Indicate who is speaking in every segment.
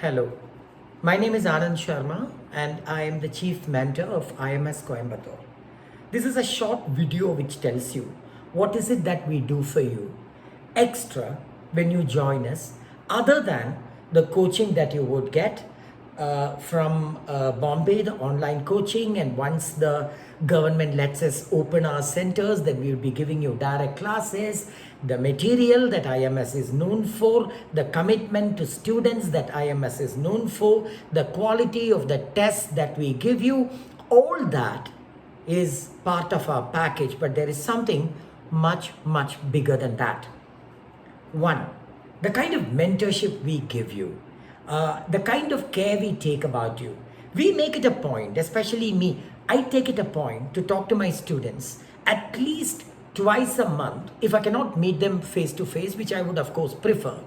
Speaker 1: Hello, my name is Anand Sharma and I am the Chief Mentor of IMS Coimbatore. This is a short video which tells you what is it that we do for you extra when you join us, other than the coaching that you would get from Bombay, the online coaching. And once the government lets us open our centers, then we will be giving you direct classes, the material that IMS is known for, the commitment to students that IMS is known for, the quality of the tests that we give you. All that is part of our package, but there is something much bigger than that. One, the kind of mentorship we give you, the kind of care we take about you. We make it a point, especially me, I take it a point to talk to my students at least twice a month. If I cannot meet them face to face, which I would of course prefer,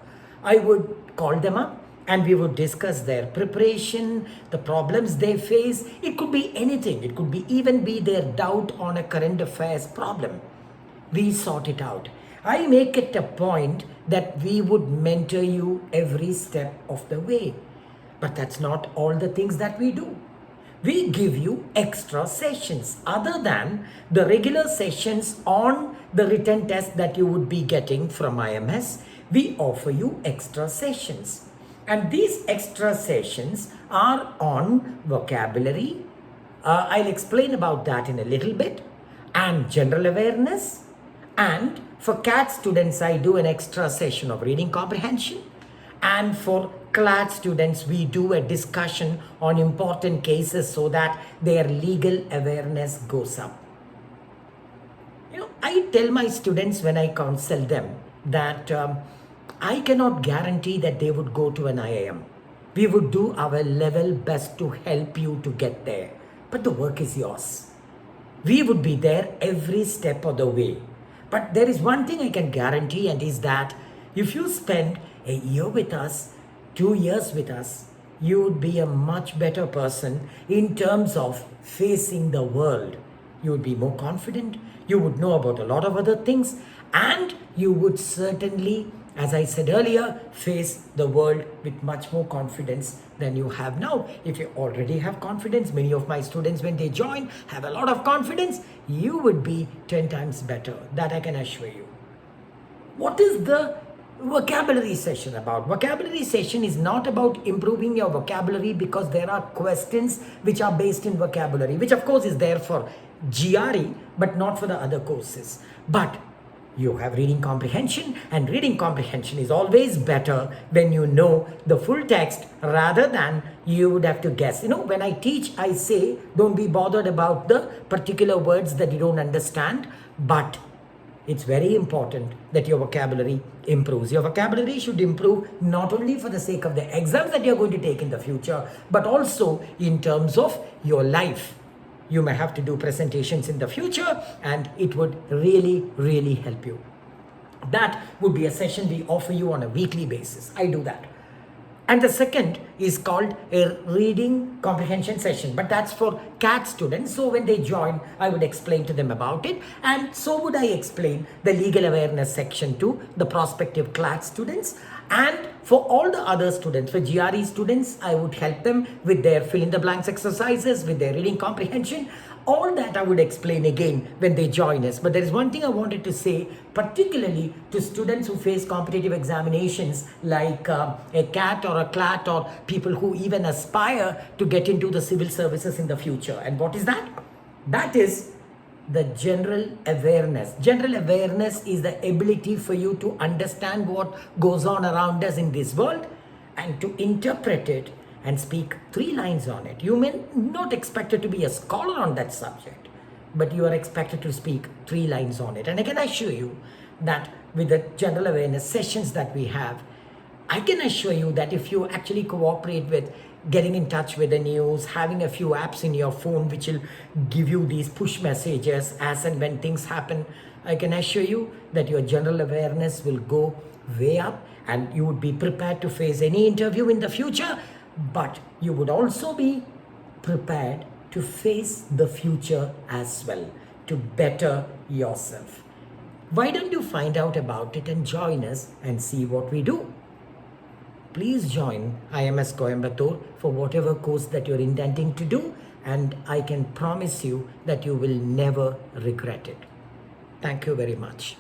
Speaker 1: I would call them up and we would discuss their preparation, the problems they face. It could be anything. It could be even be their doubt on a current affairs problem. We sort it out. I make it a point that we would mentor you every step of the way. But that's not all the things that we do. We give you extra sessions other than the regular sessions on the written test that you would be getting from IMS. We offer you extra sessions. And these extra sessions are on vocabulary. I'll explain about that in a little bit. And general awareness. And for CAT students, I do an extra session of reading comprehension. And for CLAT students, we do a discussion on important cases so that their legal awareness goes up. I tell my students when I counsel them that I cannot guarantee that they would go to an IIM. We would do our level best to help you to get there. But the work is yours. We would be there every step of the way. But there is one thing I can guarantee, and is that if you spend a year with us, 2 years with us, you would be a much better person in terms of facing the world. You would be more confident, you would know about a lot of other things, and you would certainly, as I said earlier, face the world with much more confidence than you have now. If you already have confidence, many of my students when they join have a lot of confidence, you would be 10 times better. That I can assure you. What is the vocabulary session about? Vocabulary session is not about improving your vocabulary, because there are questions which are based in vocabulary, which of course is there for GRE, but not for the other courses. But you have reading comprehension, and reading comprehension is always better when you know the full text rather than you would have to guess. When I teach, I say, don't be bothered about the particular words that you don't understand, but it's very important that your vocabulary improves. Your vocabulary should improve not only for the sake of the exams that you're going to take in the future, but also in terms of your life. You may have to do presentations in the future, and it would really help you. That would be a session we offer you on a weekly basis. I do that. And the second is called a reading comprehension session, but that's for CAT students. So when they join, I would explain to them about it. And so would I explain the legal awareness section to the prospective CLAT students. And for all the other students, for GRE students, I would help them with their fill in the blanks exercises, with their reading comprehension. All that I would explain again when they join us. But there is one thing I wanted to say, particularly to students who face competitive examinations like a CAT or a CLAT, or people who even aspire to get into the civil services in the future. And what is that? That is the general awareness. General awareness is the ability for you to understand what goes on around us in this world and to interpret it and speak 3 lines on it. You may not expected to be a scholar on that subject, but you are expected to speak 3 lines on it. And I can assure you that with the general awareness sessions that we have, I can assure you that if you actually cooperate with getting in touch with the news, having a few apps in your phone which will give you these push messages as and when things happen, I can assure you that your general awareness will go way up, and you would be prepared to face any interview in the future. But you would also be prepared to face the future as well, to better yourself. Why don't you find out about it and join us and see what we do? please join IMS Coimbatore for whatever course that you're intending to do, and I can promise you that you will never regret it. Thank you very much.